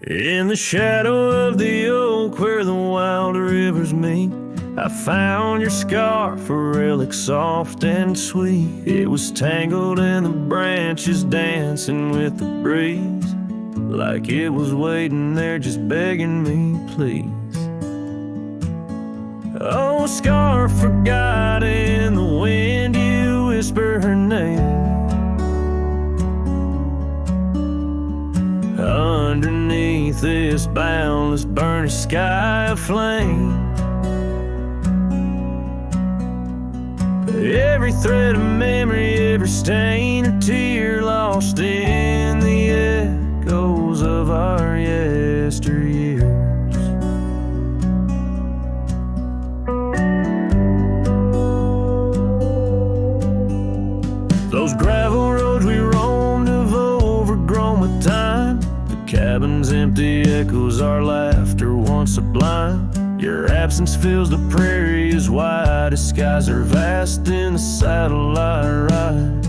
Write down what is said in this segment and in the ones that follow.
In the shadow of the oak where the wild rivers meet, I found your scarf, a relic soft and sweet. It was tangled in the branches, dancing with the breeze, like it was waiting there just begging me, please. Oh, scarf forgot in the wind, you whisper her name. Underneath this boundless burning sky of flame, every thread of memory, every stain or tear lost in the echoes of our yesteryears. Those gravel roads we roamed have overgrown with time. The cabin's empty echoes our laughter once sublime. Your absence fills the prairie as wide as skies are vast. In the saddle I ride,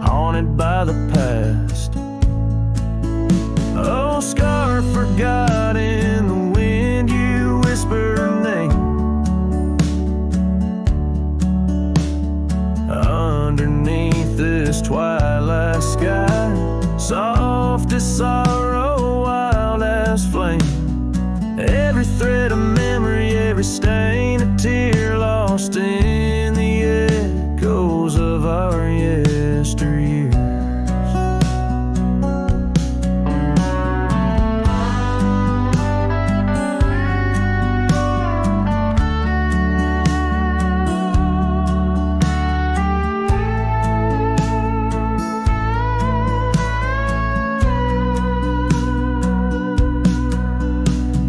haunted by the past. Oh, scarf forgot in the wind, you whisper her name. Underneath this twilight sky, soft as sorrow, wild as flame. Every thread of memory, every stain a tear lost in the echoes of our yesteryears.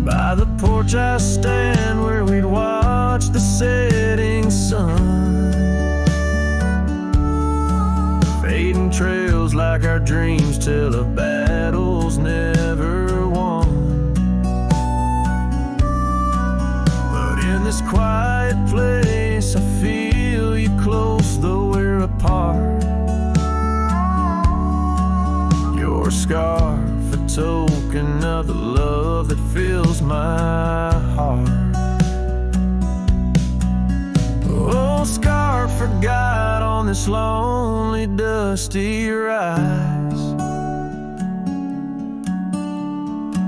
By the porch I stand where we'd watch the setting sun, fading trails like our dreams tell of battles never won. But in this quiet place I feel you close though we're apart. Your scarf, a token of the love that fills my heart. Oh, scarf forgot on this lonely dusty rise.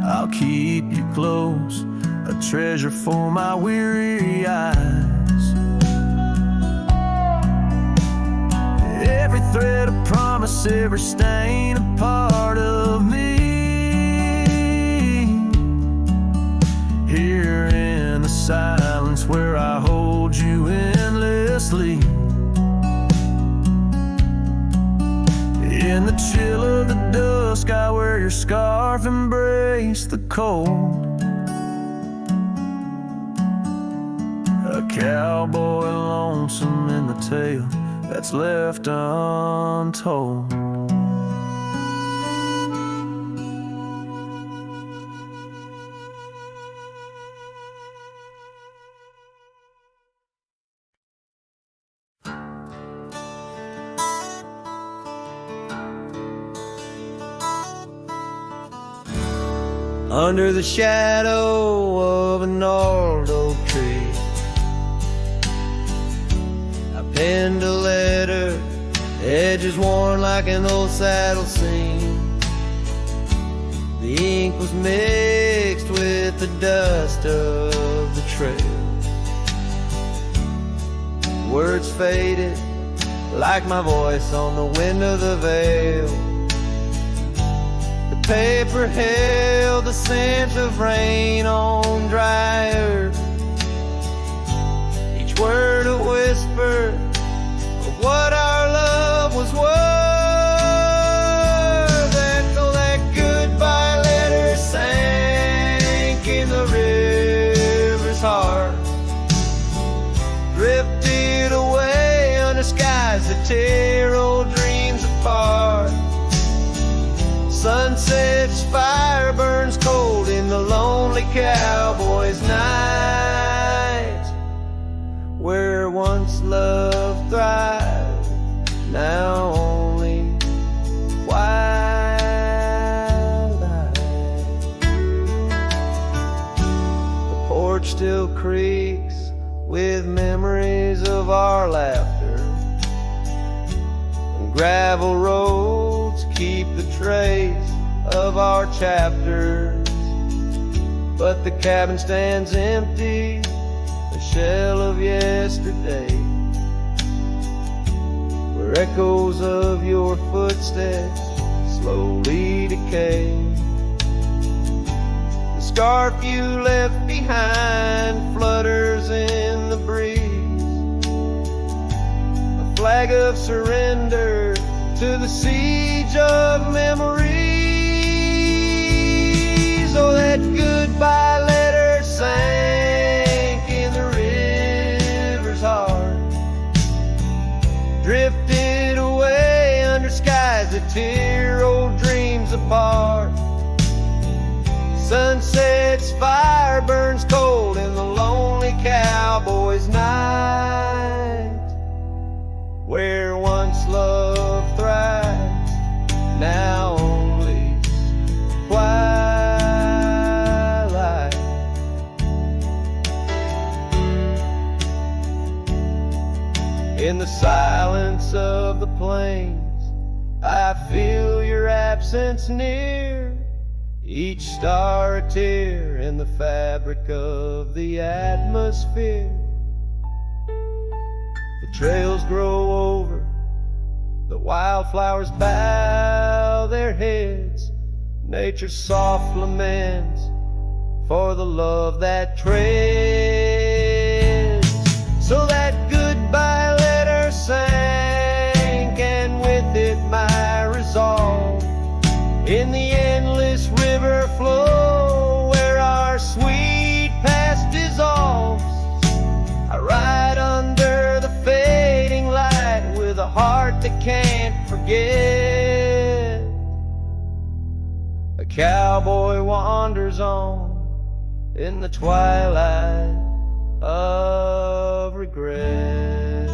I'll keep you close, a treasure for my weary eyes. Every thread of promise, every stain a part of me. Here in the silence where I hold you endlessly, in the chill of the dusk I wear your scarf, embrace the cold. A cowboy lonesome in the tale that's left untold. Under the shadow of an old oak tree, I penned a letter, edges worn like an old saddle seam. The ink was mixed with the dust of the trail. Words faded like my voice on the wind of the veil. The paper held the scent of rain on dry earth, each word a whisper of what our love was worth. Echo that goodbye letter sank in the river's heart, drifted away under skies that tear old dreams apart. Sunset's fire burns cold in the lonely cowboy's night, where once love thrived, now only wild eyes. still creaks with memories of our laughter. And gravel roads keep the trace of our chapters. But the cabin stands empty, a shell of yesterday, where echoes of your footsteps slowly decay. The scarf you left behind flutters in the breeze, a flag of surrender to the siege of memories. Oh, that goodbye letter sank in the river's heart, drifted away under skies that tear old dreams apart. Sunset's fire burns cold in the lonely cowboy's night, where once love thrives, now only twilight. In the silence of the plains, I feel your absence near, each star a tear in the fabric of the atmosphere. The trails grow over, the wildflowers bow their heads, nature's soft laments for the love that treads. So that goodbye letter sank, and with it my resolve, in the endless river flow where our sweet past dissolves. I ride under the fading light with a heart that can't forget. A cowboy wanders on in the twilight of regret.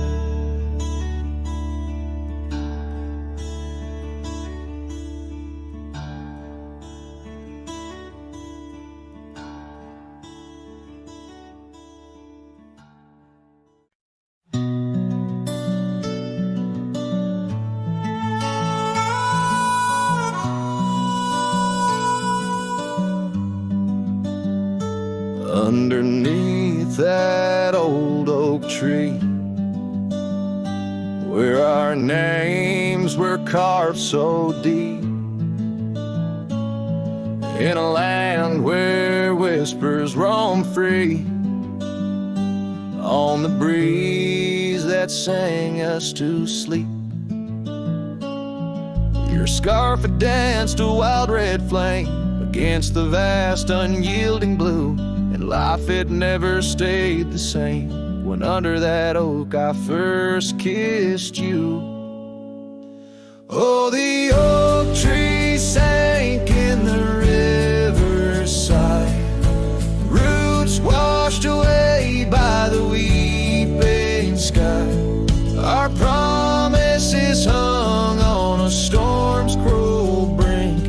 Underneath that old oak tree, where our names were carved so deep, in a land where whispers roam free, on the breeze that sang us to sleep. Your scarf had danced a wild red flame against the vast unyielding blue, and life had never stayed the same when under that oak I first kissed you. Oh, the oak tree sank in the riverside, roots washed away by the weeping sky. Our promises hung on a storm's cruel brink,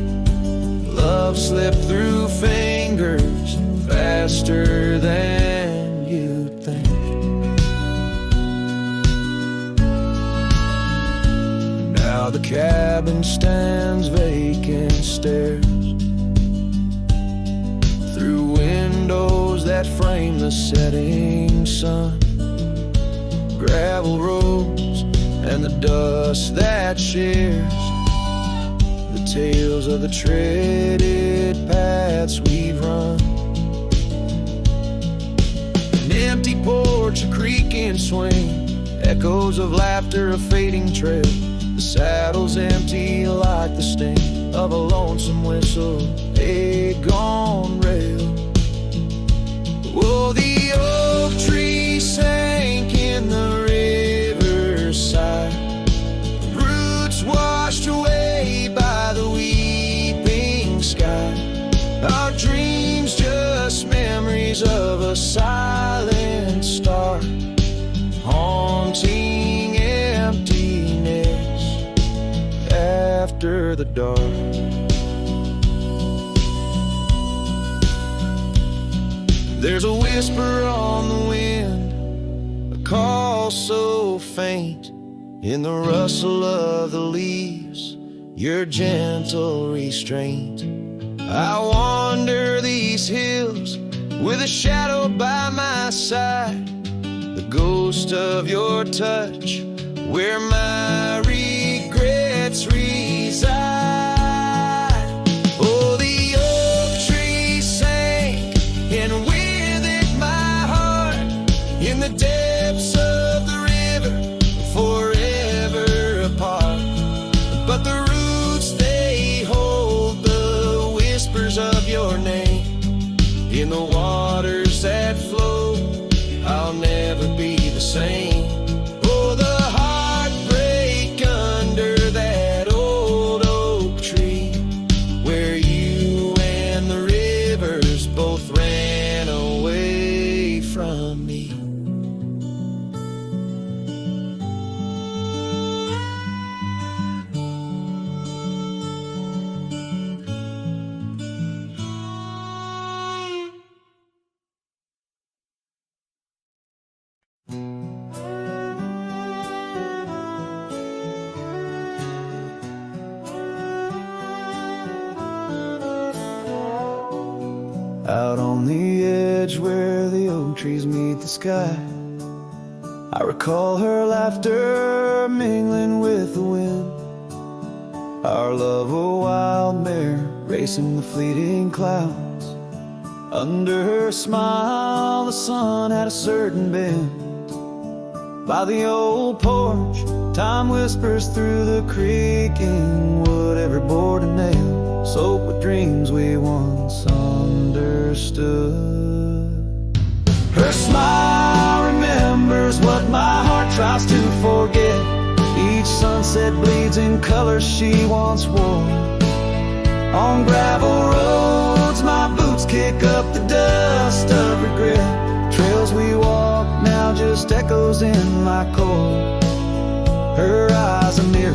love slipped through fingers faster than you'd think. Now the cabin stands vacant, stares through windows that frame the setting sun, gravel roads and the dust that shares the tales of the treaded paths we've run. Empty porch, a creaking swing, echoes of laughter, a fading trail. The saddle's empty like the sting of a lonesome whistle, a gone rail. Oh, the oak tree sank in the riverside, roots washed away by the weeping sky. Our dreams just memories of a silent star, haunting emptiness after the dark. There There's a whisper on the wind, a call so faint, in the rustle of the leaves, your gentle restraint. I wander these hills with a shadow by my side, the ghost of your touch, where my regrets reside. Oh, the oak tree sank, and with it my heart, in the depths of the river, forever apart. But the roots, they hold the whispers of your name. In the waters that flow, I'll never be the same. Oh, the heartbreak under that old oak tree, where you and the rivers both ran away from me. Out on the edge where the oak trees meet the sky, I recall her laughter mingling with the wind. Our love a wild mare racing the fleeting clouds. Under her smile the sun had a certain bend. By the old porch, time whispers through the creaking wood. Every board and nail soaked with dreams we once understood. Her smile remembers what my heart tries to forget. Each sunset bleeds in colors she once wore. On gravel roads my boots kick up the dust of regret. Trails we walk now just echoes in my core. Her eyes a mirror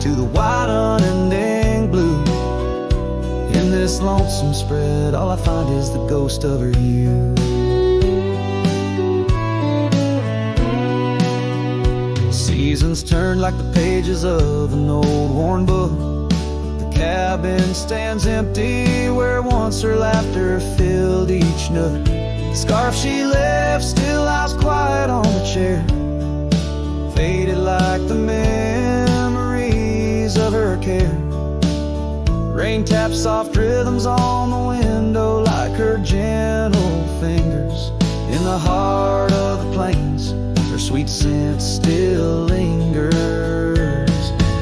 to the wide unending blue. In this lonesome spread, all I find is the ghost of her hue. Seasons turn like the pages of an old worn book. The cabin stands empty where once her laughter filled each nook. The scarf she left still lies quiet on the chair, faded like the memories of her care. Rain taps soft rhythms on the window like her gentle fingers. In the heart of the plains, her sweet scent still lingers.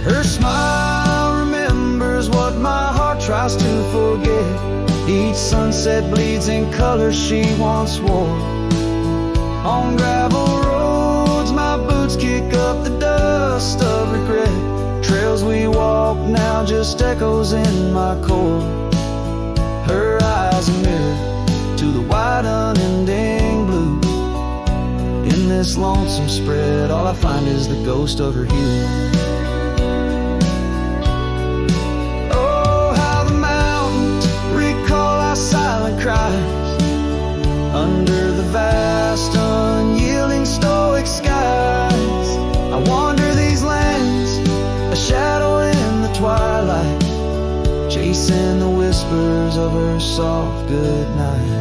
Her smile remembers what my heart tries to forget. Each sunset bleeds in colors she once wore. On gravel roads my boots kick up the dust of regret. Trails we walk now just echoes in my core. Her eyes a mirror to the wide unending blue. In this lonesome spread, all I find is the ghost of her hue. Oh, how the mountains recall our silent cries under the vast, unyielding, stoic skies. I wander these lands, a shadow in the twilight, chasing the whispers of her soft goodnight.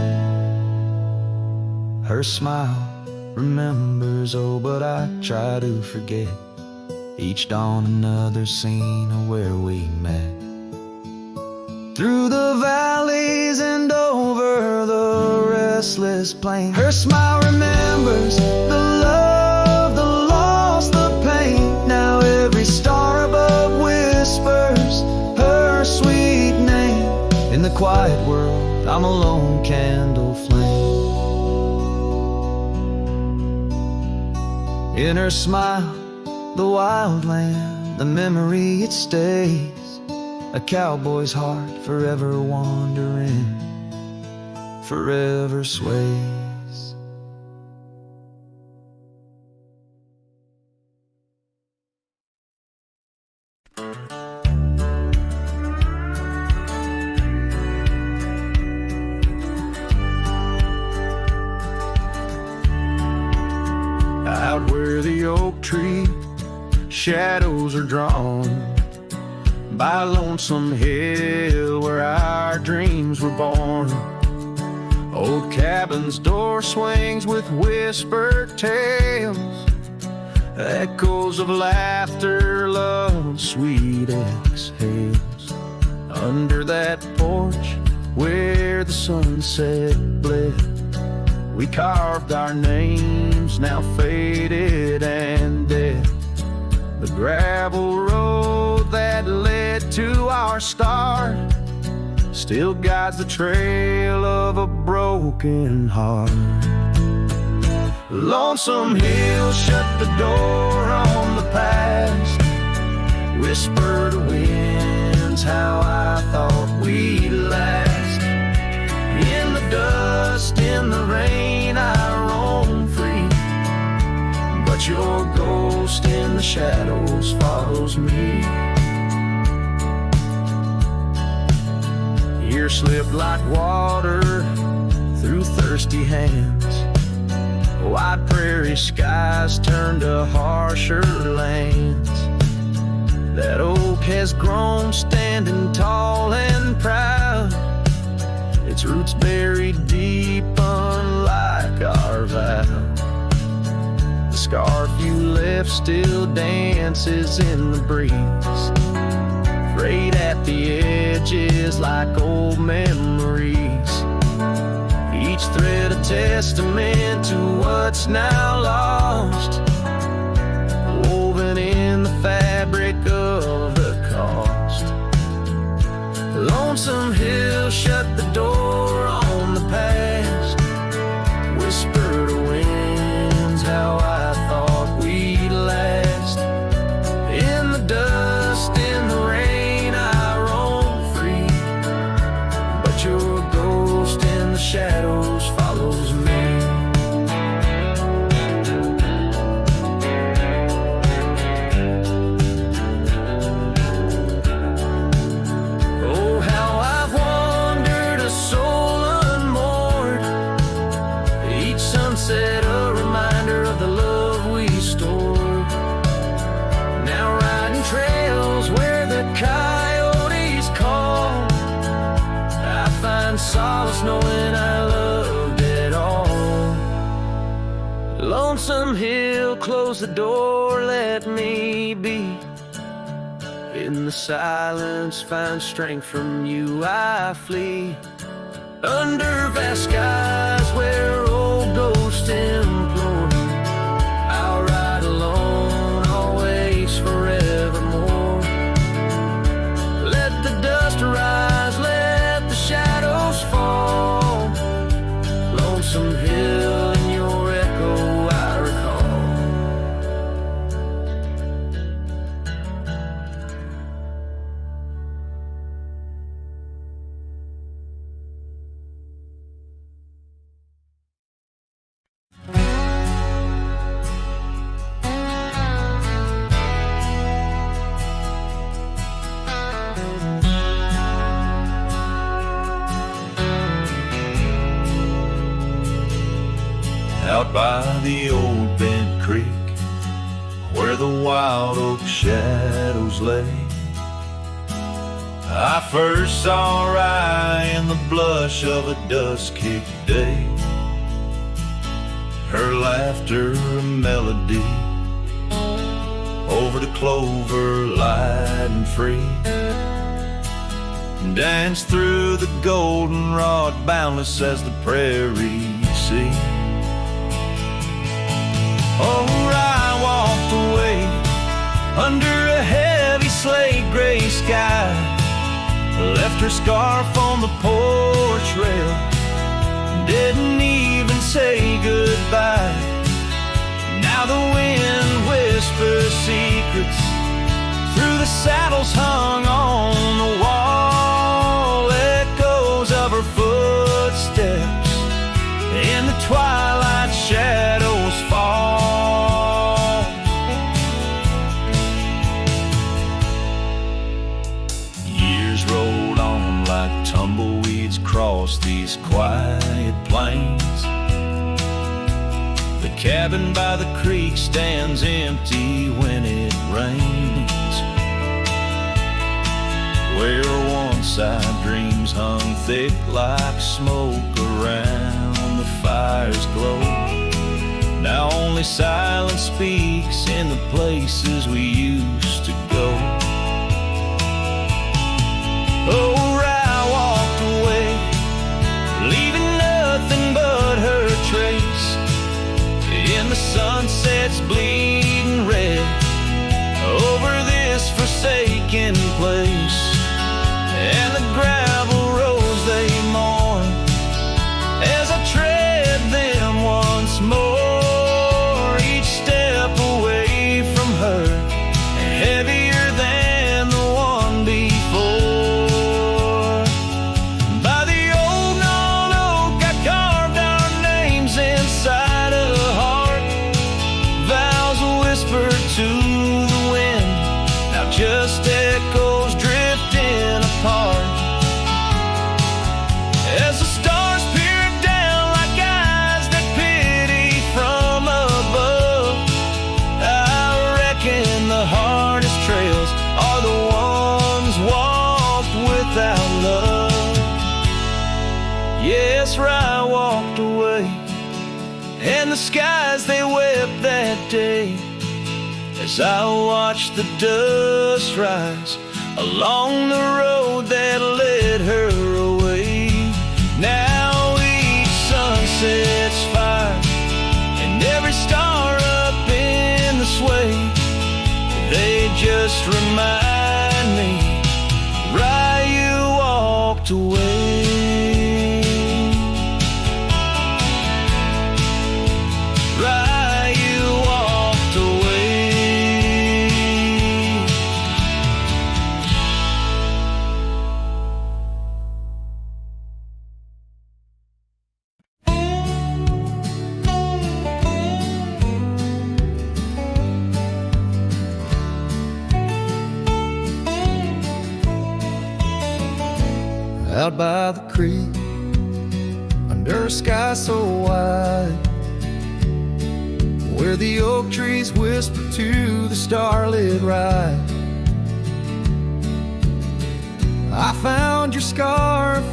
Her smile remembers, oh, but I try to forget. Each dawn another scene of where we met. Through the valleys and over the restless plain, her smile remembers the love, the loss, the pain. Now every star above whispers her sweet name. In the quiet world, I'm a lone candle flame. In her smile, the wild land, the memory it stays. A cowboy's heart forever wandering, forever sways. under the oak tree, shadows are drawn by a lonesome hill where our dreams were born. Old cabin's door swings with whispered tales, echoes of laughter, love, sweet exhales. Under that porch where the sunset bled, we carved our names, now faded and dead. The gravel road that led to our start still guides the trail of a broken heart. Lonesome Hill shut the door on the past, whispered winds how I thought we'd last. In the dust, in the rain, I roam free, but your ghost in the shadows follows me. Years slipped like water through thirsty hands, wide prairie skies turned to harsher lands. That oak has grown standing tall and proud, its roots buried deep unlike our vow. The scarf you left still dances in the breeze, frayed at the edges like old memories. Each thread a testament to what's now lost, woven in the fabric of the cost. Lonesome Hill shut the door on the past, whispered winds how I thought we'd last. In the dust, in the rain, I roam free, but your ghost in the shadows follows me. Oh, how I've wandered, a soul unmoored, each sunset a reminder of the love we stored. Now riding trails where the coyotes call, I find solace knowing I loved it all. Lonesome Hill, close the door, let me be. In the silence, find strength from you, I flee. Under vast skies where old ghosts implore, I'll ride alone, always, forevermore. Let the dust rise, let the shadows fall. Lonesome Hill, in your echo I recall. Out by the old bent creek, where the wild oak shadows lay, I first saw Rye in the blush of a dust-kicked day. Her laughter a melody over the clover, light and free, danced through the goldenrod, boundless as the prairie sea. Oh, I walked away under a heavy slate gray sky, left her scarf on the porch rail, didn't even say goodbye. Now the wind whispers secrets through the saddles hung on the wall, echoes of her footsteps in the twilight shadows fall. Years rolled on like tumbleweeds cross these quiet plains, The cabin by the creek stands empty when it rains, where once our dreams hung thick like smoke around the fire's glow. Now only silence speaks in the places we used to go. Oh, Rye walked away, leaving nothing but her trace in the sunset's bleeding red over this forsaken place. And the gravel roads they mourn as I tread them once more, each step away from her heavier than the one before. By the old gnarled oak I carved our names inside a heart, vows whispered to the wind, now just echoes drifting apart. As the stars peer down like eyes that pity from above, I reckon the hardest trails are the ones walked without love. Yes, Rye walked away, and the skies they wept that day as I watched the dust rise along the road that led her away. Now each sunset's fire and every star up in the sway, they just remind me, Rye, you walked away. Rye, you walked away. Out by the creek, under a sky so wide, where the oak trees whisper to the starlit ride, I found your scarf,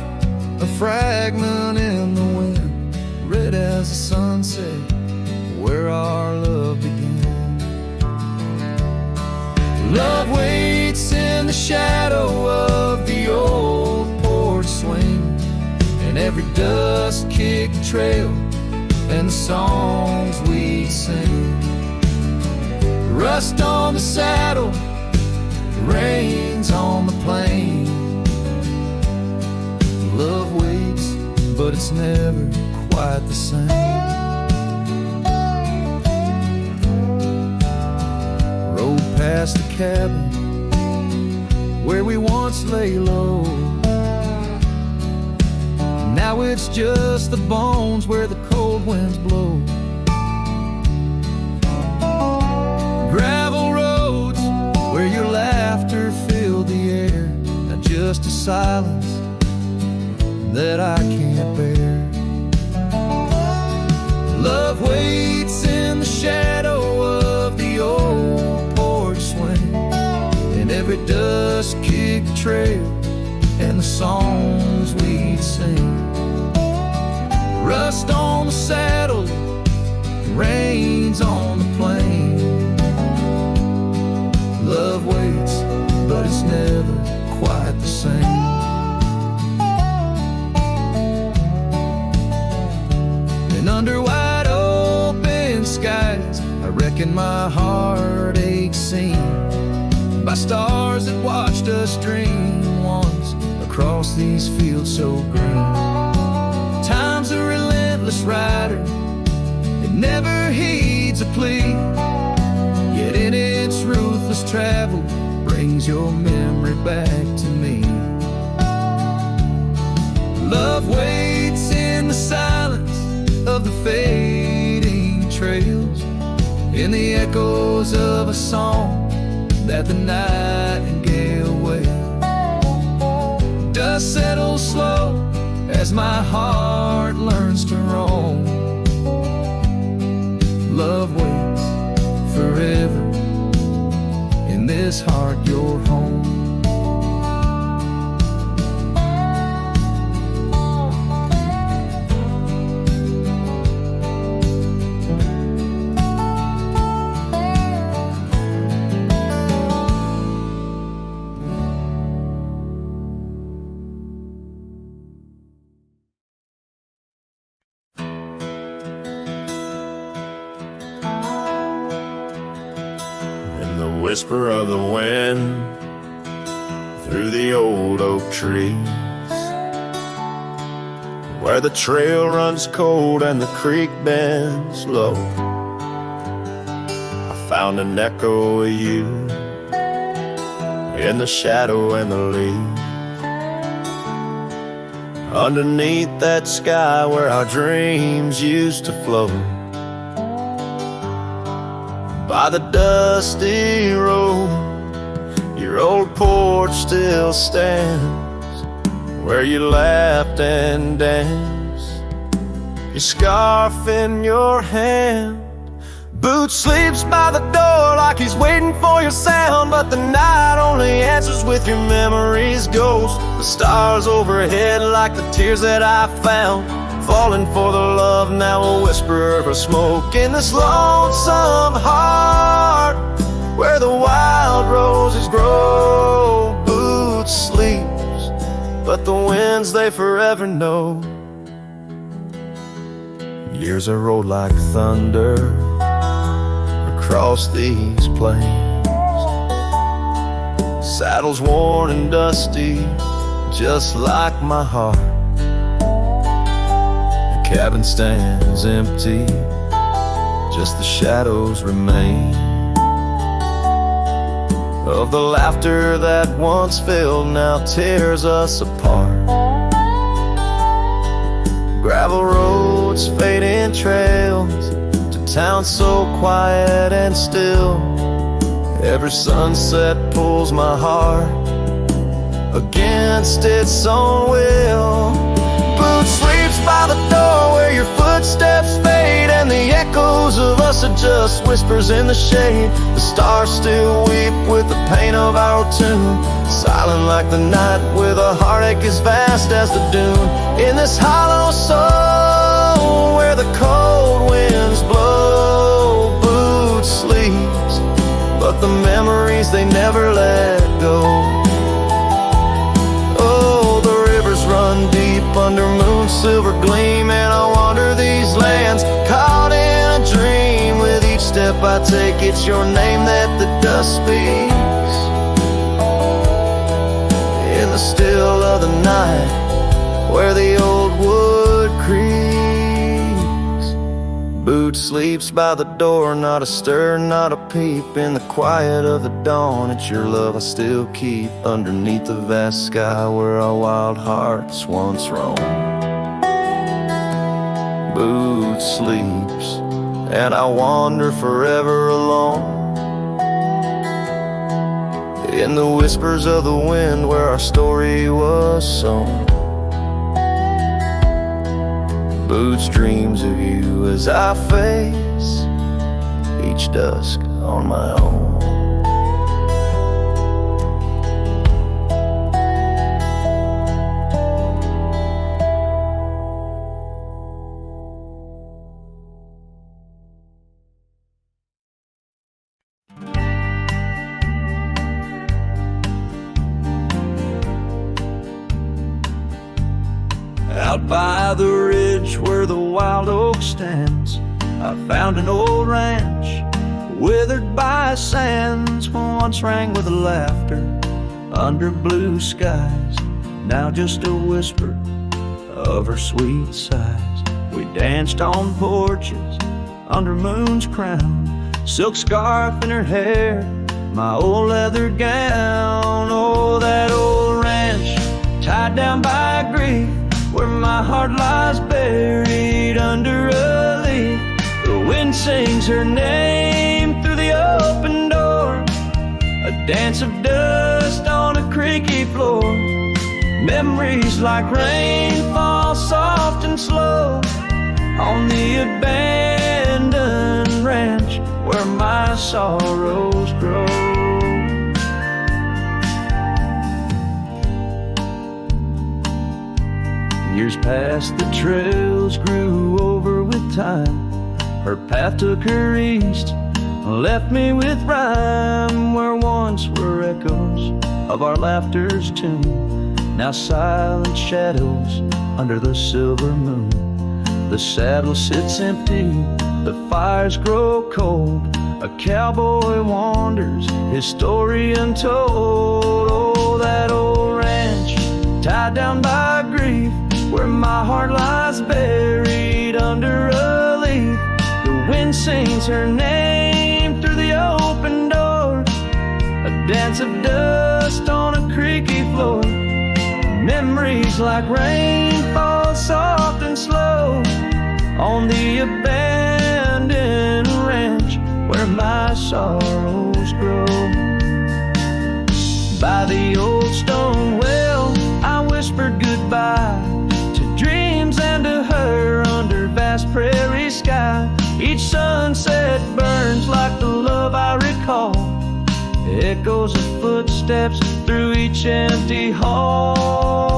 a fragment in the wind, red as the sunset, where our love began. Love waits in the shadow of the old porch swing, and every dust-kicked trail and the songs we sing. Rust on the saddle, rains on the plain. Love waits, but it's never quite the same. Rode past the cabin where we once lay low. Now it's just the bones where the cold winds blow. Gravel roads where your laughter filled the air, not just a silence that I can't bear. Love waits in the shadow of the old porch swing, and every dust-kicked trail and the songs we'd sing. Rust on the saddle, rains on the plain. Love waits, but it's never quite the same. And under wide open skies, I reckon my heart aches seen by stars that watched us dream once across these fields so green. Time's a relentless rider, it never heeds a plea, yet in its ruthless travel brings your memory back to me. Love waits in the silence of the fading trails, in the echoes of a song that the nightingale wails. Dust settles slow as my heart learns to roam. love waits forever in this heart, your home. Whisper of the wind through the old oak trees, where the trail runs cold and the creek bends low. I found an echo of you in the shadow and the leaves, underneath that sky where our dreams used to float. By the dusty road, your old porch still stands, where you laughed and danced, your scarf in your hand. Boots sleeps by the door like he's waiting for your sound, but the night only answers with your memory's ghost. The stars overhead like the tears that I found, falling for the love, now a whisper of smoke in this lonesome heart, where the wild roses grow. Boots sleeps, but the winds they forever know. Years are rolled like thunder across these plains, saddles worn and dusty, just like my heart. Cabin stands empty, just the shadows remain of the laughter that once filled, now tears us apart. Gravel roads, fading trails, to towns so quiet and still. Every sunset pulls my heart against its own will. Boots sleeps by the door where your footsteps fade, and the echoes of us are just whispers in the shade. The stars still weep with the pain of our tune, silent like the night with a heartache as vast as the dune. In this hollow soul where the cold winds blow, Boots sleeps, but the memories they never let go. Run deep under moon's silver gleam, and I wander these lands caught in a dream. With each step I take, it's your name that the dust speaks in the still of the night, where the old wood creaks. Boots sleeps by the door, not a stir, not a peep. In the quiet of the dawn, it's your love I still keep, underneath the vast sky where our wild hearts once roamed. Boots sleeps, and I wander forever alone, in the whispers of the wind where our story was sown. Boots dreams of you as I face each dusk on my own. Out by the ridge where the wild oak stands, I found an old ranch, withered by sands, once rang with laughter under blue skies, now just a whisper of her sweet sighs. We danced on porches under moon's crown, silk scarf in her hair, my old leather gown. Oh, that old ranch tied down by grief, where my heart lies buried under a leaf. The wind sings her name through the open door, a dance of dust on a creaky floor. Memories like rain fall soft and slow on the abandoned ranch. where my sorrows grow. Years passed, the trails grew over with time. Her path took her east, left me with rhyme, where once were echoes of our laughter's tune, now silent shadows under the silver moon. The saddle sits empty, the fires grow cold, a cowboy wanders, his story untold. Oh, that old ranch, tied down by grief, where my heart lies buried under a leaf. The wind sings her name through the open door, a dance of dust on a creaky floor. Memories like rain fall soft and slow on the abandoned ranch where my sorrows grow. By the old stone well, I whispered goodbye to dreams and to her under vast prairie sky. Each sunset burns like the love I recall, echoes of footsteps through each empty hall.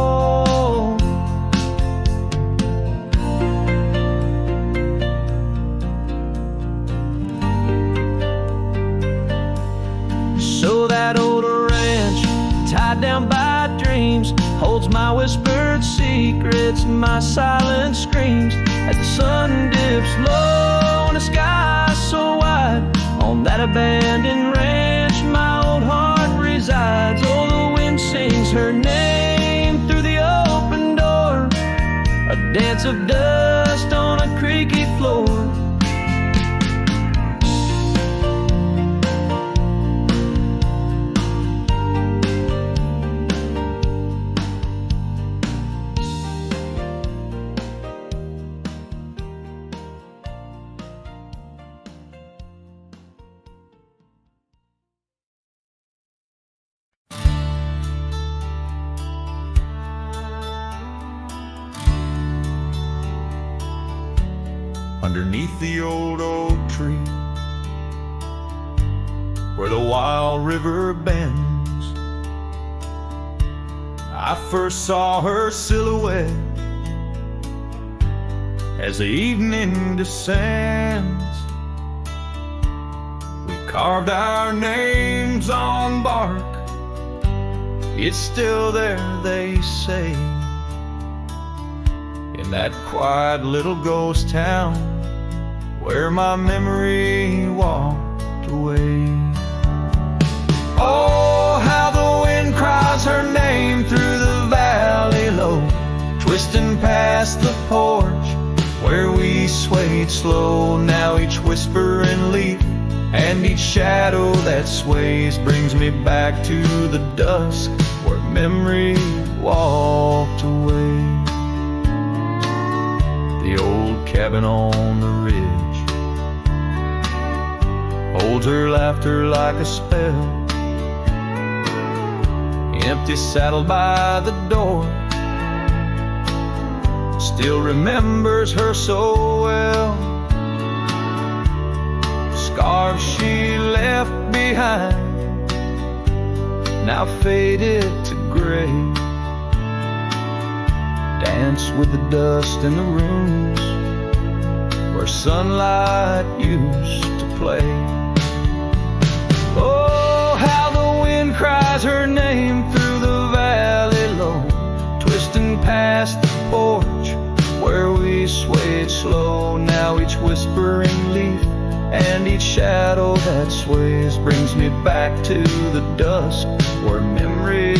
So that old ranch, tied down by dreams, holds my whispered secrets, my silent screams. As the sun dips low in a sky so wide, on that abandoned ranch my old heart resides. Oh, the wind sings her name through the open door, a dance of dust on a creaky floor. Underneath the old oak tree, where the wild river bends, I first saw her silhouette as the evening descends. We carved our names on bark, it's still there, they say, in that quiet little ghost town where my memory walked away. Oh, how the wind cries her name through the valley low, twisting past the porch where we swayed slow. Now each whisper and leaf and each shadow that sways brings me back to the dusk where memory walked away. The old cabin on the ridge holds her laughter like a spell. Empty saddle by the door still remembers her so well. Scars she left behind now faded to gray, dance with the dust in the rooms where sunlight used to play. Oh, how the wind cries her name through the valley low, twisting past the porch where we swayed slow. Now each whispering leaf and each shadow that sways brings me back to the dusk where memory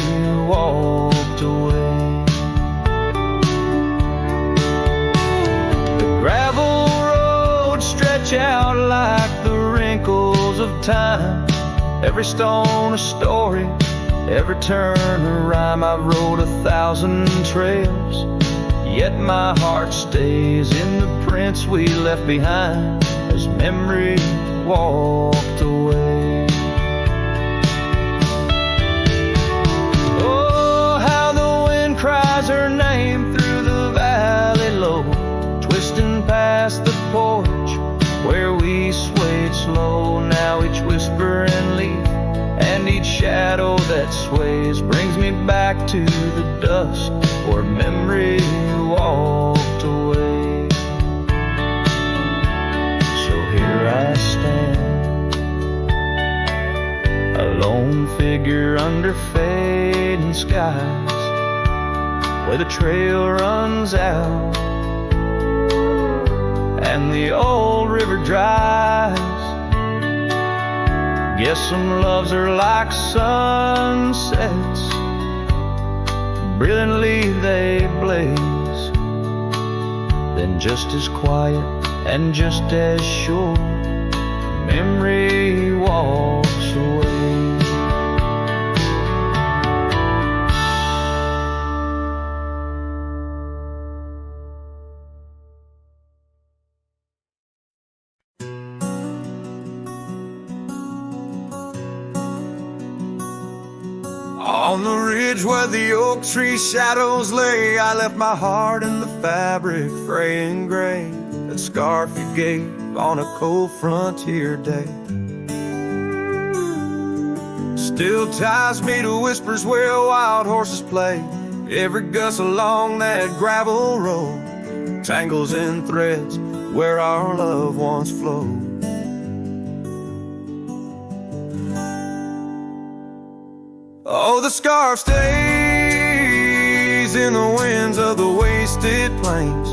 walked away. Gravel roads stretch out like the wrinkles of time, every stone a story, every turn a rhyme. I've rode 1,000 trails, yet my heart stays in the prints we left behind as memory walked away. Oh, how the wind cries her name through the valley low, twisting past the porch where we swayed fade slow. Now each whisper and leaf and each shadow that sways brings me back to the dust where memory walked away. So here I stand, a lone figure under fading skies, where the trail runs out and the old river dries. Guess some loves are like sunsets, brilliantly they blaze, then just as quiet and just as sure, memory walks away. On the ridge where the oak tree shadows lay, I left my heart in the fabric, fray and gray, that scarf you gave on a cold frontier day. Still ties me to whispers where wild horses play. Every gust along that gravel road tangles in threads where our love once flowed. Oh, the scarf stays in the winds of the wasted plains,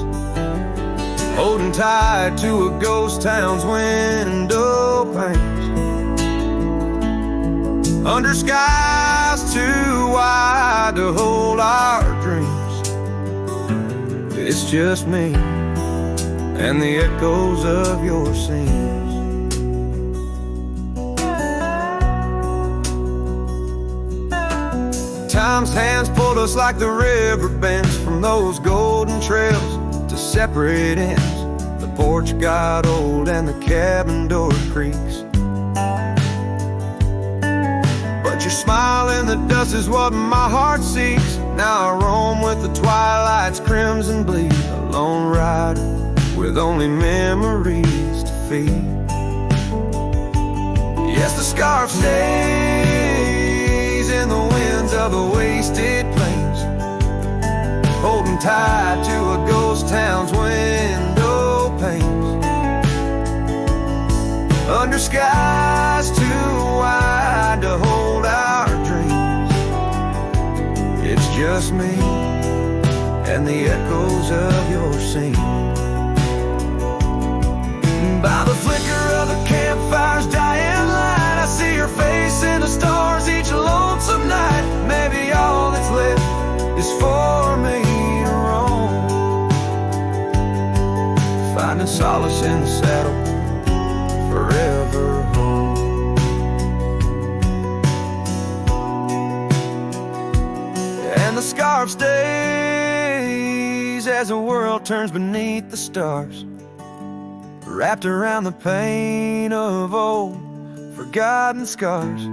holding tight to a ghost town's window panes, under skies too wide to hold our dreams. It's just me and the echoes of your scenes. Time's hands pulled us like the river bends from those golden trails to separate ends. The porch got old and the cabin door creaks, but your smile in the dust is what my heart seeks. Now I roam with the twilight's crimson bleed, a lone rider with only memories to feed. Yes, the scarf stays in the winds of the wasted plains, holding tight to a ghost town's window panes, under skies too wide to hold our dreams. It's just me and the echoes of your scene. By the flicker of the campfire's dying light, I see your face in the stars each lonesome night. Maybe all that's left is for me to roam, finding solace in the saddle, forever home. And the scarf stays as the world turns beneath the stars, wrapped around the pain of old forgotten scars.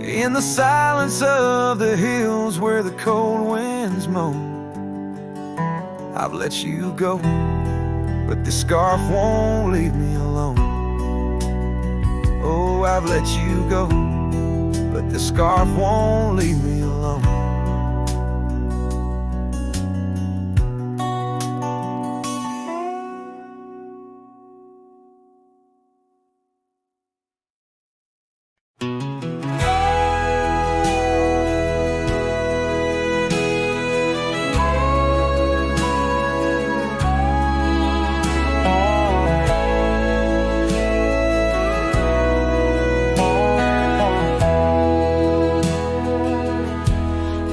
In the silence of the hills where the cold winds moan, I've let you go, but this scarf won't leave me alone. Oh, I've let you go, but this scarf won't leave me alone.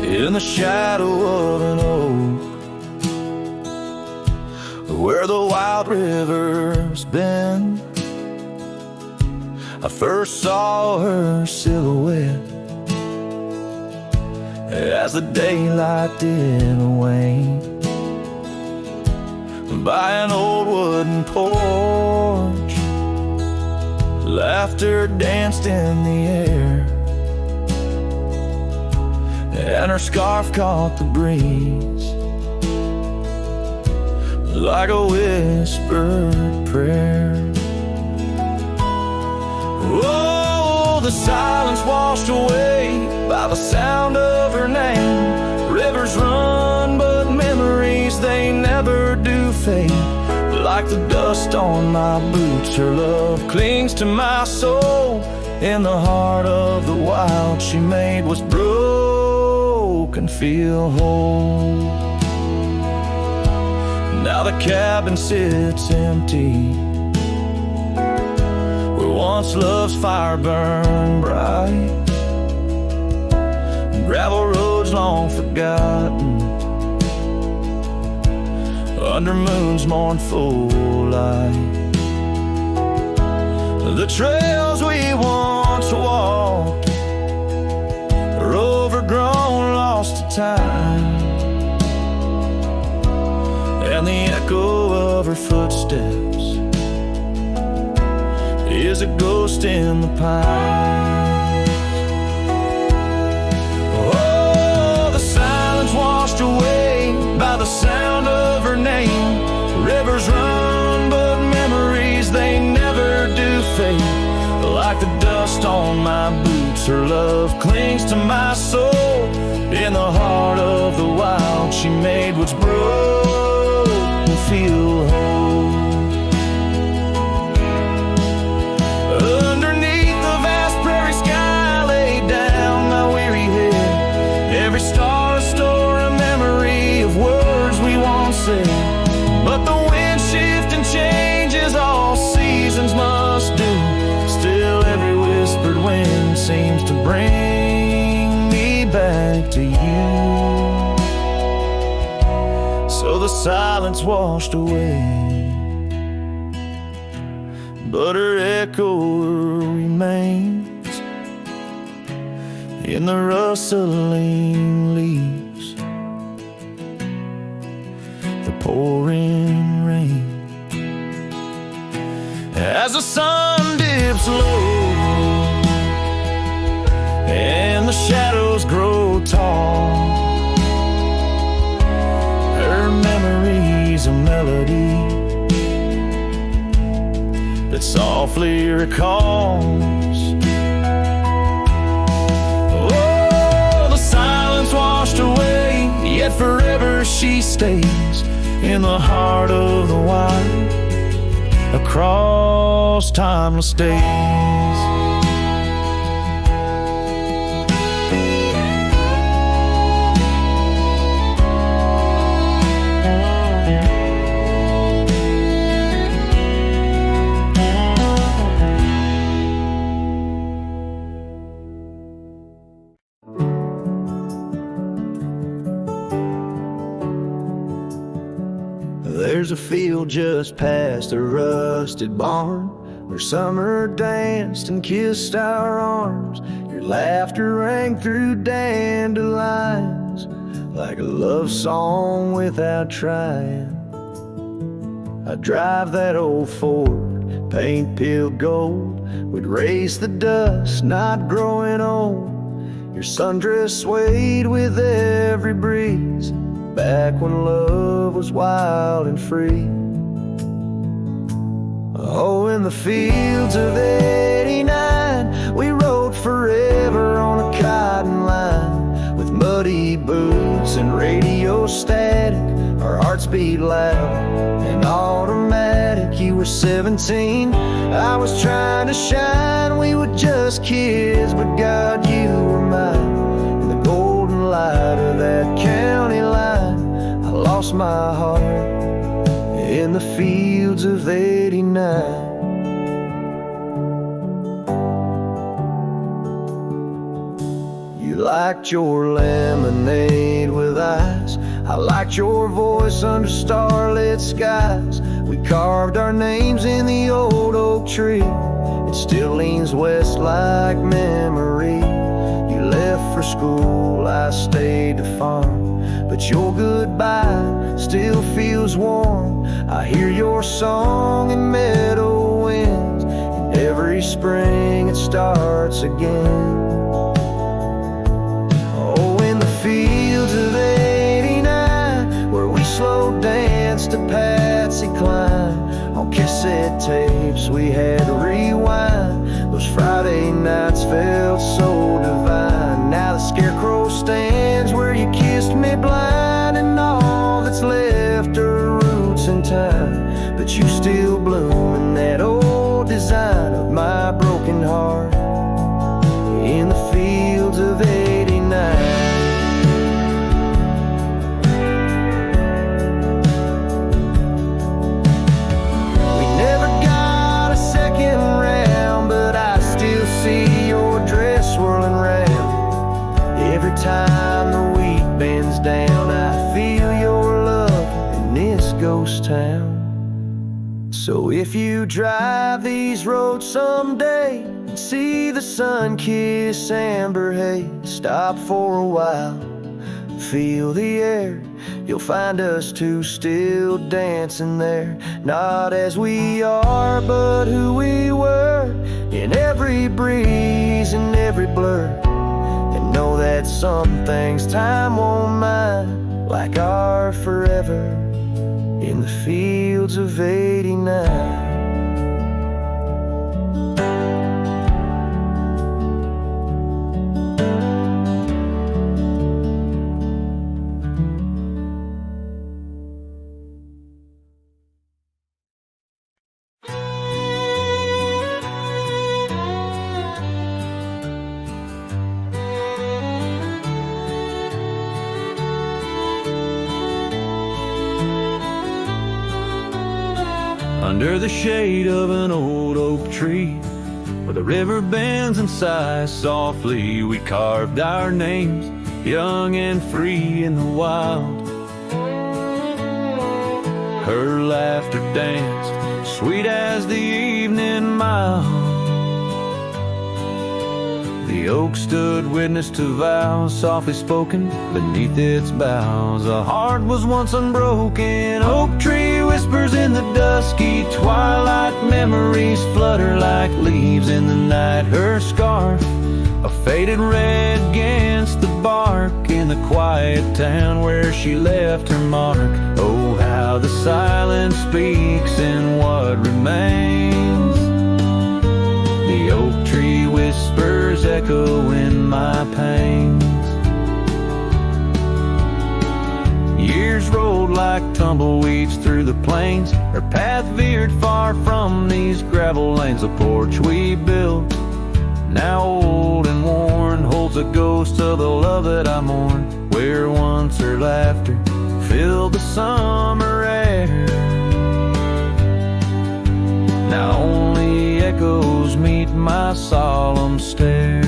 In the shadow of an oak, where the wild river's been, I first saw her silhouette as the daylight did wane. By an old wooden porch, laughter danced in the air, and her scarf caught the breeze. like a whispered prayer. Oh, the silence washed away by the sound of her name. Rivers run, but memories, they never do fade. Like the dust on my boots, her love clings to my soul. In the heart of the wild she made was broken, feel whole. Now the cabin sits empty, where once love's fire burned bright. Gravel roads long forgotten, under moon's mournful light. The trails we once walked are overgrown, lost to time, and the echo of her footsteps is a ghost in the pines. Oh, the silence washed away by the sound of her name. Rivers run, but memories, they never do fade. Like the dust on my boots, her love clings to my soul. In the heart of the wild she made what's broken feel whole. Underneath the vast prairie sky laid down my weary head. Every star a store, a memory of words we once said. But the wind shifts and changes, all seasons must do. Still every whispered wind seems to bring me back to you. So the silence washed away, but her echo remains in the rustling leaves, the pouring rain. As the sun dips low and the shadows grow tall, her memory's a melody that softly recalls. Oh, the silence washed away, yet forever she stays in the heart of the wild, across timeless days. There's a field just past a rusted barn where summer danced and kissed our arms. Your laughter rang through dandelions like a love song without trying. I'd drive that old Ford, paint peeled gold, we'd race the dust, not growing old. Your sundress swayed with every breeze, back when love was wild and free. Oh, in the fields of '89, we rode forever on a cotton line, with muddy boots and radio static. Our hearts beat loud and automatic. You were 17, I was trying to shine. We were just kids, but God, you were mine. In the golden light of that county line, I lost my heart in the fields of '89. You liked your lemonade with ice, I liked your voice under starlit skies. We carved our names in the old oak tree, it still leans west like memory. You left for school, I stayed to farm, but your goodbye still feels warm. I hear your song in meadow winds, and every spring it starts again. Oh, in the fields of '89, where we slow danced to pass cassette tapes we had to rewind. Those Friday nights felt so divine. Now the scarecrow stands where you kissed me blind, and all that's left are roots in time. But you still bloom in that old design of my broken heart in the fields of '89. Time the wheat bends down, I feel your love in this ghost town. So if you drive these roads someday and see the sun-kissed amber haze, stop for a while, feel the air. You'll find us two still dancing there, not as we are, but who we were, in every breeze and every blur. Know that some things time won't mind, like our forever in the fields of '89. Under the shade of an old oak tree, where the river bends and sighs softly, we carved our names, young and free in the wild. Her laughter danced, sweet as the evening mild. The oak stood witness to vows softly spoken beneath its boughs. A heart was once unbroken. Oak tree whispers in the dusky twilight. Memories flutter like leaves in the night. Her scarf, a faded red against the bark, in the quiet town where she left her mark. Oh, how the silence speaks in what remains. The oak tree whispers echo in my pains. Years rolled like tumbleweeds through the plains. Her path veered far from these gravel lanes. The porch we built, now old and worn, holds a ghost of the love that I mourn. Where once her laughter filled the summer air, now only echoes meet my solemn stare.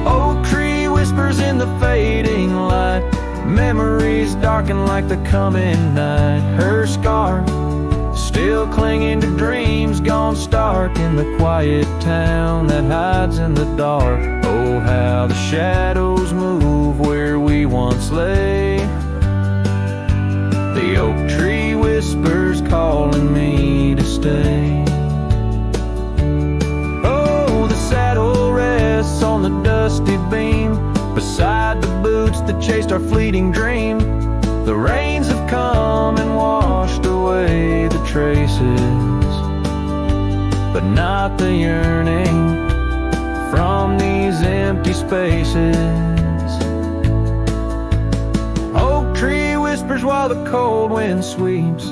Oak tree whispers in the fading light. Memories darken like the coming night. Her scarf still clinging to dreams gone stark in the quiet town that hides in the dark. Oh, how the shadows move where we once lay. The oak tree whispers calling me to stay. Oh, the saddle rests on the dusty beam beside the boots that chased our fleeting dream. The rains have come and washed away the traces, but not the yearning from these empty spaces. Oak tree whispers while the cold wind sweeps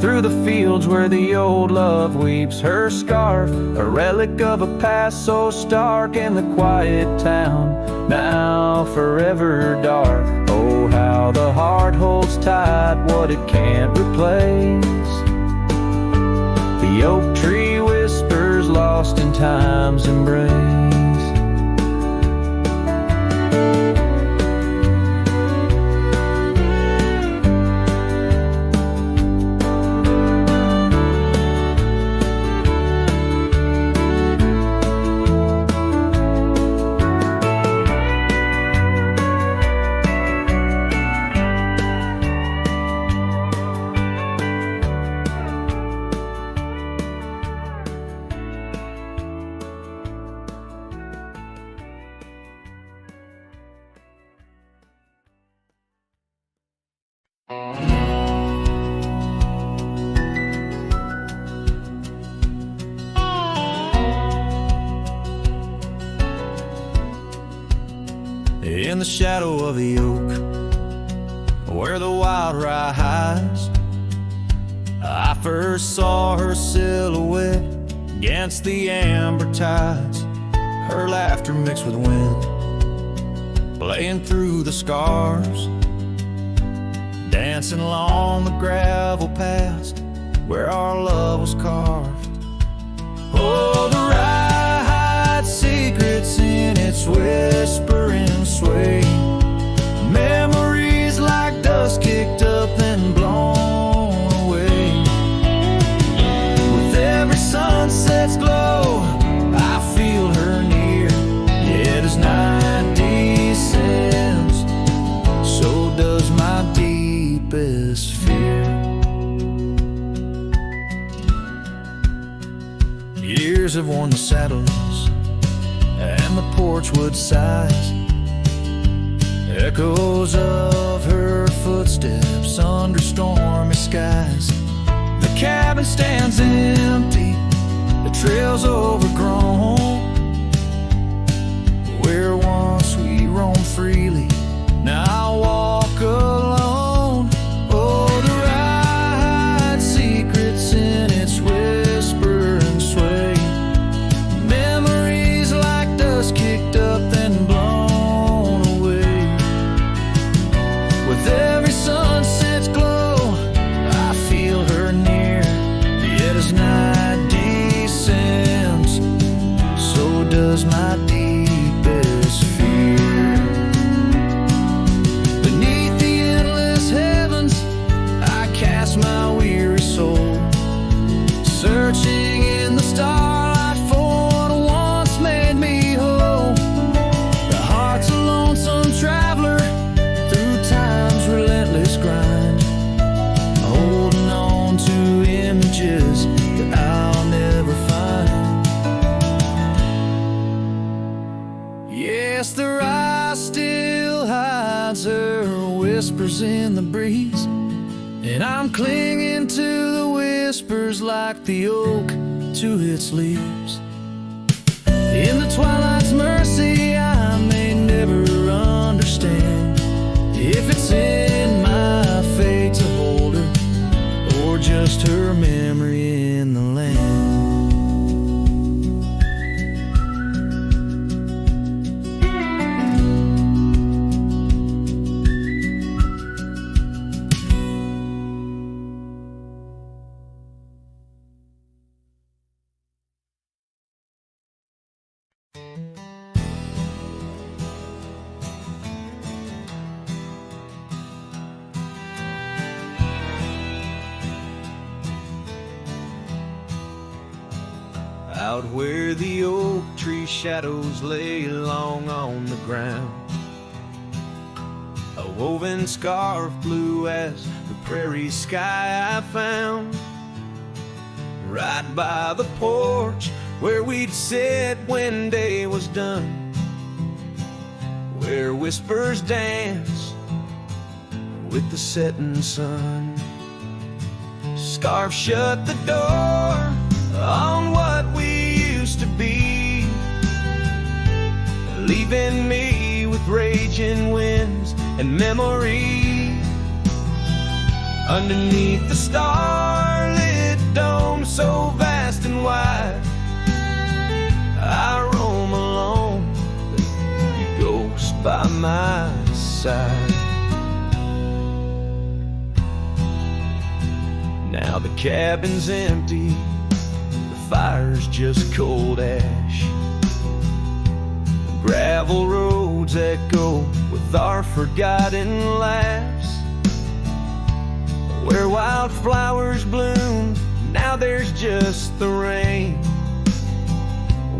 through the fields where the old love weeps. Her scarf, a relic of a past so stark in the quiet town, now forever dark. Oh, how the heart holds tight what it can't replace. The oak tree whispers lost in time's embrace. in the shadow of the oak, where the wild rye hides. I first saw her silhouette against the amber tides, her laughter mixed with wind, playing through the scars, dancing along the gravel paths where our love was carved. Oh, the rye hides secrets in its whispering sway, memories like dust kicked up and blown away. With every sunset's glow, I feel her near, yet as night descends, so does my deepest fear. Years have worn the saddles and the porchwood sighs, echoes of her footsteps under stormy skies. The cabin stands empty, the trail's overgrown, where once we roamed freely, now I walk alone. Oh, the ride secrets in its whisper and sway, memories like dust kicked up and blown away. With every sunset's glow, I feel her near, yet as night descends, so does my deepest fear. Beneath the endless heavens, I cast my weary soul, searching in the starlight for what once made me whole. The heart's a lonesome traveler through time's relentless grind, holding on to images that I'll never find. Yes, the rye still hides her whispers in the breeze, and I'm clinging to the whispers like the oak to its leaves. In the twilight's mercy, I may never understand if it's in my fate to hold her, or just her memory in the land. Out where the oak tree shadows lay long on the ground, a woven scarf blue as the prairie sky I found, right by the porch where we'd sit when day was done, where whispers dance with the setting sun. Scarf shut the door on what we used to be, leaving me with raging winds and memory. Underneath the starlit dome so vast and wide, I roam alone, you ghost by my side. Now the cabin's empty, fire's just cold ash. Gravel roads echo with our forgotten laughs. Where wildflowers bloom, now there's just the rain,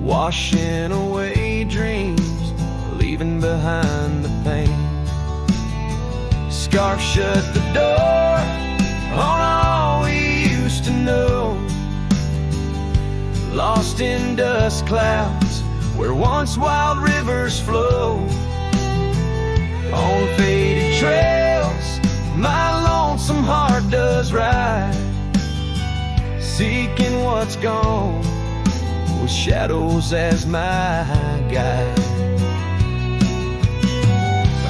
washing away dreams, leaving behind the pain. Scarf shut the door on all we used to know, lost in dust clouds where once wild rivers flow. On faded trails my lonesome heart does ride, seeking what's gone with shadows as my guide.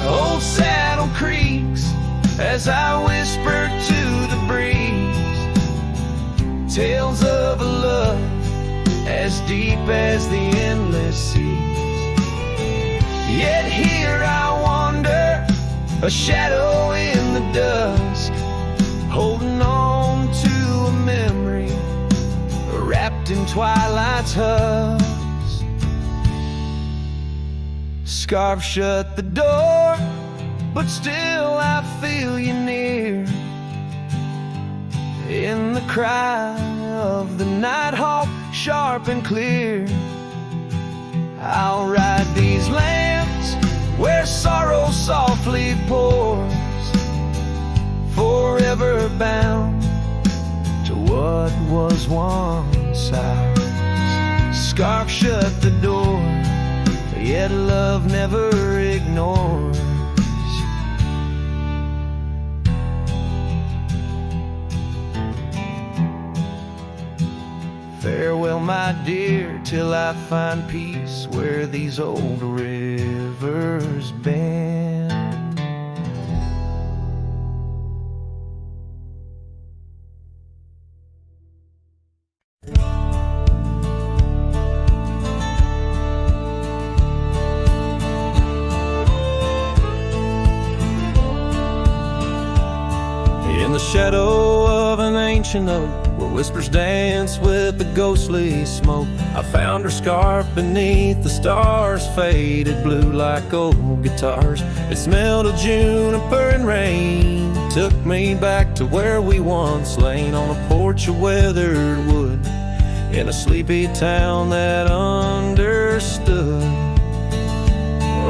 Old saddle creaks as I whisper to the breeze, tales of a love as deep as the endless seas. Yet here I wander, a shadow in the dusk, holding on to a memory wrapped in twilight's husk. Scarf shut the door, but still I feel you near, in the cry of the nighthawk, sharp and clear. I'll ride these lands where sorrow softly pours, forever bound to what was once ours. Scarf shut the door, yet love never ignores. Farewell, my dear, till I find peace where these old rivers bend. In the shadow of an ancient oak, where whispers dance with the ghostly smoke, I found her scarf beneath the stars, faded blue like old guitars. It smelled of juniper and rain, took me back to where we once lain, on a porch of weathered wood, in a sleepy town that understood.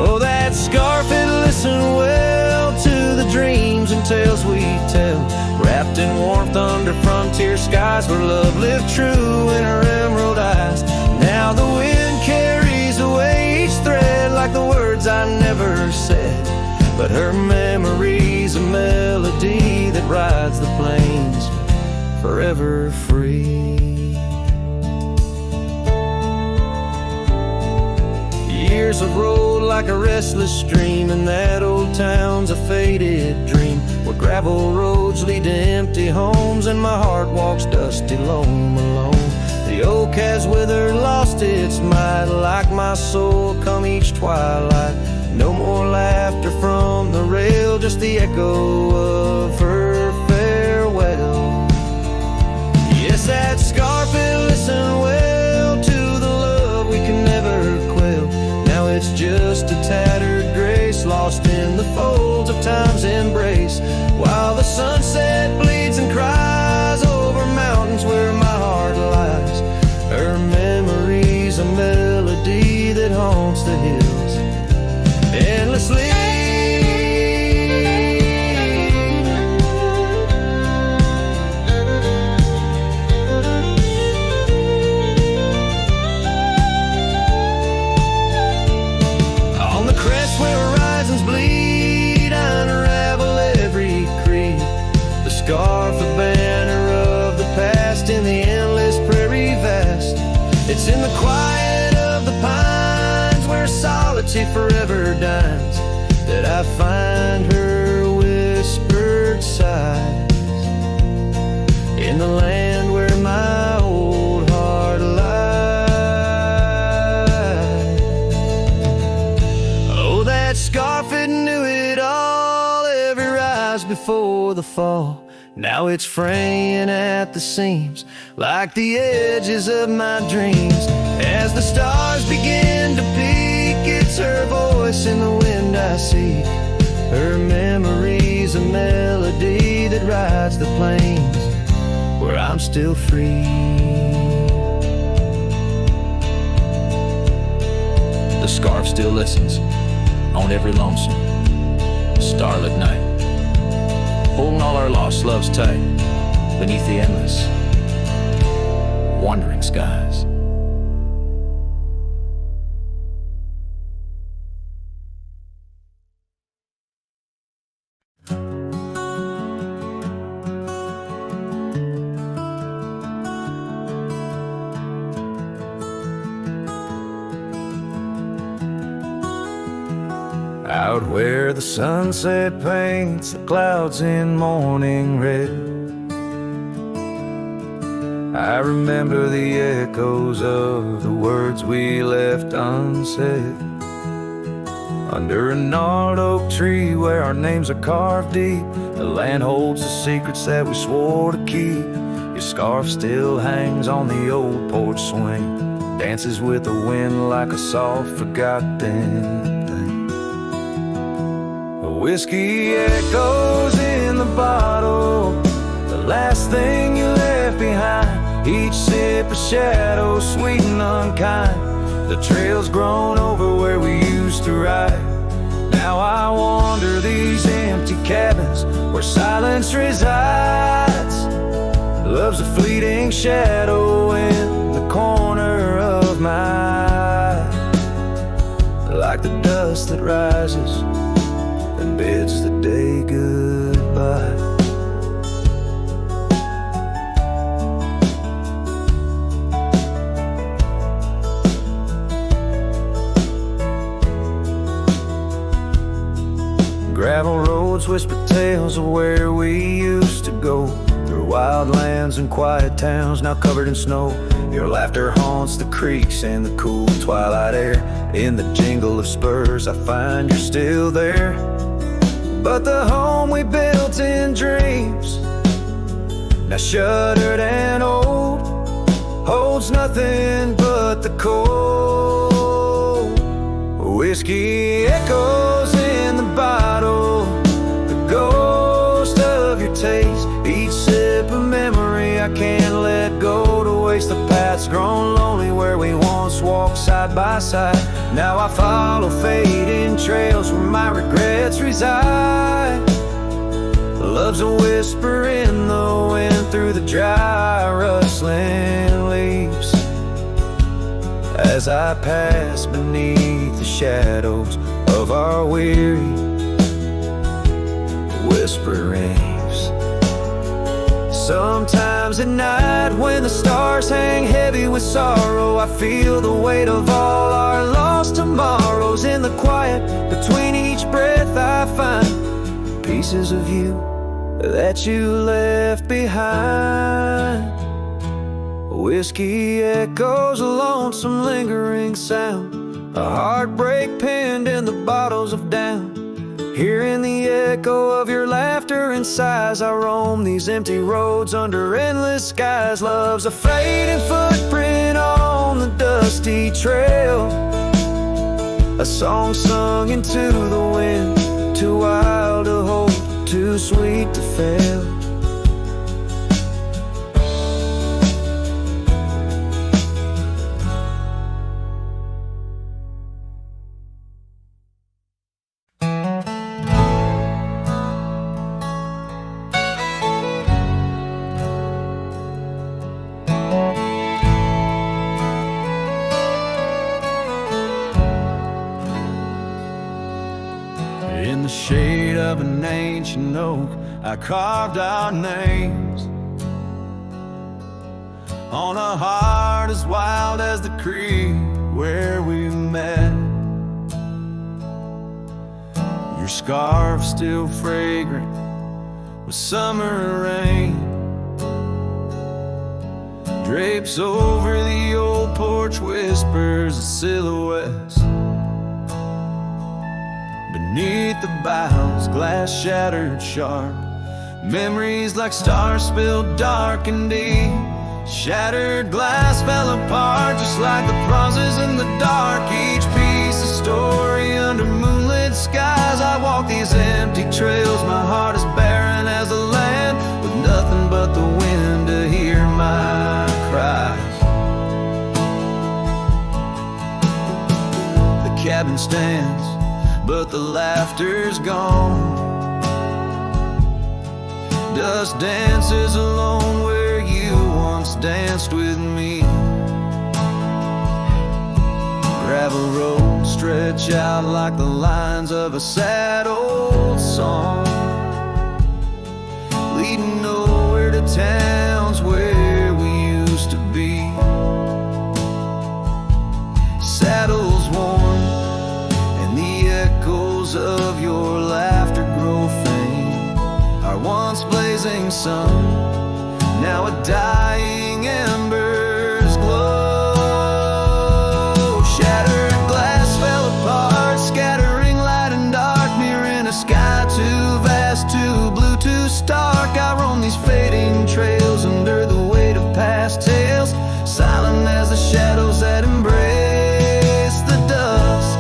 Oh, that scarf, it listened well to the dreams and tales we tell, wrapped in warmth under frontier skies, where love lived true in her emerald eyes. Now the wind carries away each thread like the words I never said, but her memory's a melody that rides the plains forever free. Years have rolled like a restless stream, and that old town's a faded dream, where gravel roads lead to empty homes, and my heart walks dusty, lone, alone. The oak has withered, lost its might, like my soul come each twilight. No more laughter from the rail, just the echo of her farewell. Yes, that scarf, it listened well to the love we can never quell. Now it's just a tattered grace, lost in the folds of time's embrace, while the sunset bleeds and cries over mountains where my heart lies. Her memory's a melody that haunts the hills endlessly. Scarf, a banner of the past in the endless prairie vast. It's in the quiet of the pines, where solitude forever dines, that I find her whispered sighs, in the land where my old heart lies. Oh, that scarf, it knew it all, every rise before the fall. Now it's fraying at the seams, like the edges of my dreams. As the stars begin to peak, it's her voice in the wind I see. Her memory's a melody that rides the plains where I'm still free. The scarf still listens on every lonesome starlit night, holding all our lost loves tight beneath the endless, wandering skies. Out But where the sunset paints the clouds in morning red, I remember the echoes of the words we left unsaid. Under a gnarled oak tree where our names are carved deep, the land holds the secrets that we swore to keep. Your scarf still hangs on the old porch swing, dances with the wind like a soft forgotten thing. The whiskey echoes in the bottle, the last thing you left behind. Each sip a shadow, sweet and unkind. The trail's grown over where we used to ride. Now I wander these empty cabins where silence resides. Love's a fleeting shadow in the corner of my eye, like the dust that rises and bids the day goodbye. Gravel roads whisper tales of where we used to go, through wild lands and quiet towns now covered in snow. Your laughter haunts the creeks in the cool twilight air. In the jingle of spurs I find you're still there. But the home we built in dreams, now shuttered and old, holds nothing but the cold. Whiskey echoes in the bottle, the ghost of your taste. Each sip a memory I can't let go, to waste the paths grown lonely where we once walked side by side. Now I follow fading trails where my regrets reside. Love's a whisper in the wind through the dry rustling leaves, as I pass beneath the shadows of our weary whisperings. Sometimes at night when the stars hang heavy with sorrow, I feel the weight of all our lost tomorrows. In the quiet between each breath I find pieces of you that you left behind. Whiskey echoes, a lonesome lingering sound, a heartbreak pinned in the bottles of down. Hearing the echo of your laughter and sighs, I roam these empty roads under endless skies. Love's a fading footprint on the dusty trail, a song sung into the wind, too wild to hold, too sweet to fail. In the shade of an ancient oak, I carved our names on a heart as wild as the creek where we met. Your scarf still fragrant with summer rain drapes over the old porch, whispers of silhouettes. Beneath the boughs, glass shattered sharp, memories like stars spilled dark and deep. Shattered glass fell apart just like the pauses in the dark. Each piece a story under moonlit skies. I walk these empty trails, my heart is barren as a land, with nothing but the wind to hear my cries. The cabin stands, but the laughter's gone. Dust dances alone where you once danced with me. Gravel roads stretch out like the lines of a sad old song, leading nowhere to towns where we used to be. Saddles worn and the echoes of rising sun. Now a dying embers glow. Shattered glass fell apart, scattering light and dark, mirroring a sky too vast, too blue, too stark. I roam these fading trails under the weight of past tales, silent as the shadows that embrace the dusk.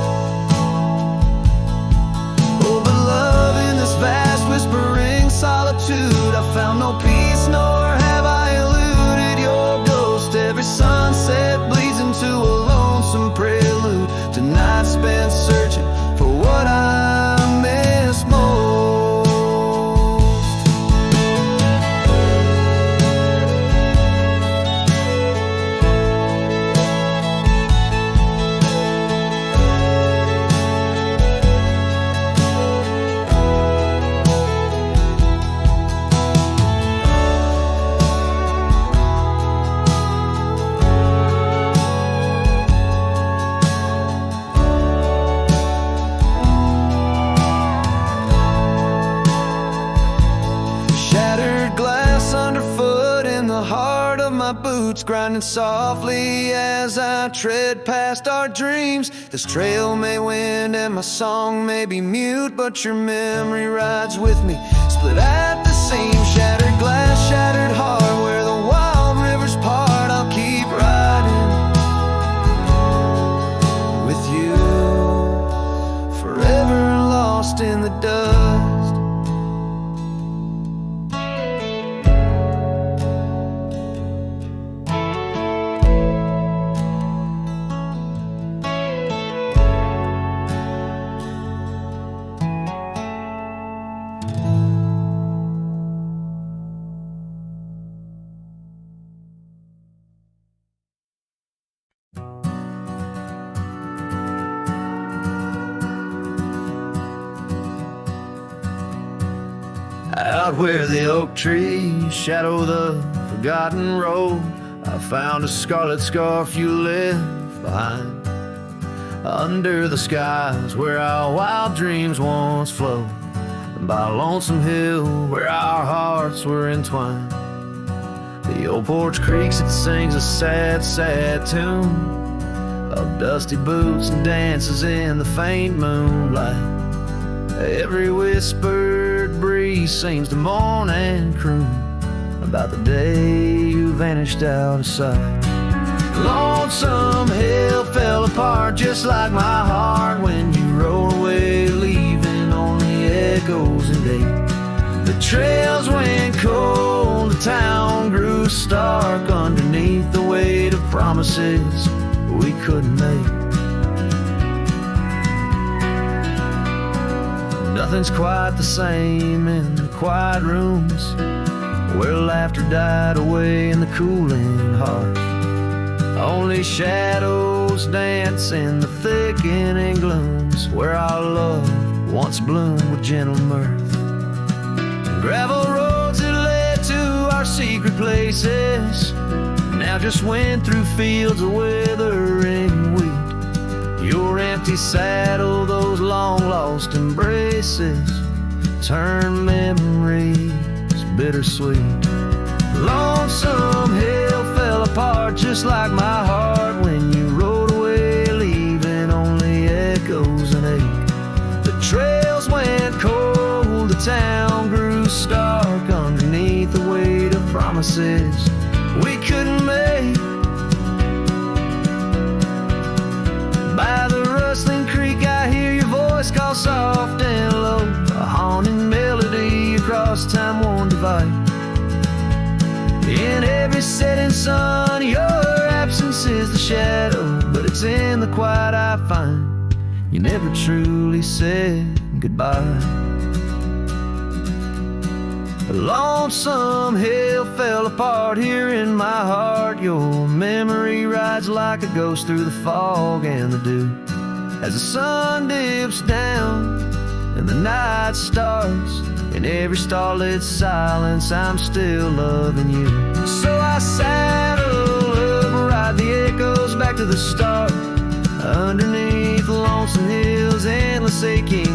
Oh, but love in this vast whispering solitude, I found no peace, nor have I eluded your ghost. Every sunset bleeds into a lonesome prelude to nights spent searching for what I miss most. Boots grinding softly as I tread past our dreams. This trail may wind and my song may be mute, but your memory rides with me, split at the seam. Shattered glass, shattered heart, where the wild rivers part. I'll keep riding with you, forever lost in the dust. Out where the oak trees shadow the forgotten road, I found a scarlet scarf you left behind. Under the skies where our wild dreams once flowed, and by a lonesome hill where our hearts were entwined. The old porch creaks, it sings a sad, sad tune of dusty boots and dances in the faint moonlight. Every whispered breeze seems to moan and croon about the day you vanished out of sight. Lonesome hill fell apart just like my heart when you rode away, leaving only echoes and ache. The trails went cold, the town grew stark underneath the weight of promises we couldn't make. Nothing's quite the same in the quiet rooms where laughter died away in the cooling heart. Only shadows dance in the thickening glooms where our love once bloomed with gentle mirth. Gravel roads that led to our secret places now just went through fields of withering wheat. Your empty saddle, those long-lost embraces, turn memories bittersweet. Lonesome hill fell apart just like my heart when you rode away, leaving only echoes and ache. The trails went cold, the town grew stark underneath the weight of promises we couldn't make. By the rustling creek I hear your voice call soft and low, a haunting melody across time-worn divide. In every setting sun your absence is the shadow, but it's in the quiet I find you never truly said goodbye. A lonesome hill fell apart here in my heart. Your memory rides like a ghost through the fog and the dew as the sun dips down and the night starts. In every starlit silence I'm still loving you. So I saddle up, ride the echoes back to the start. Underneath the lonesome hills, endless aching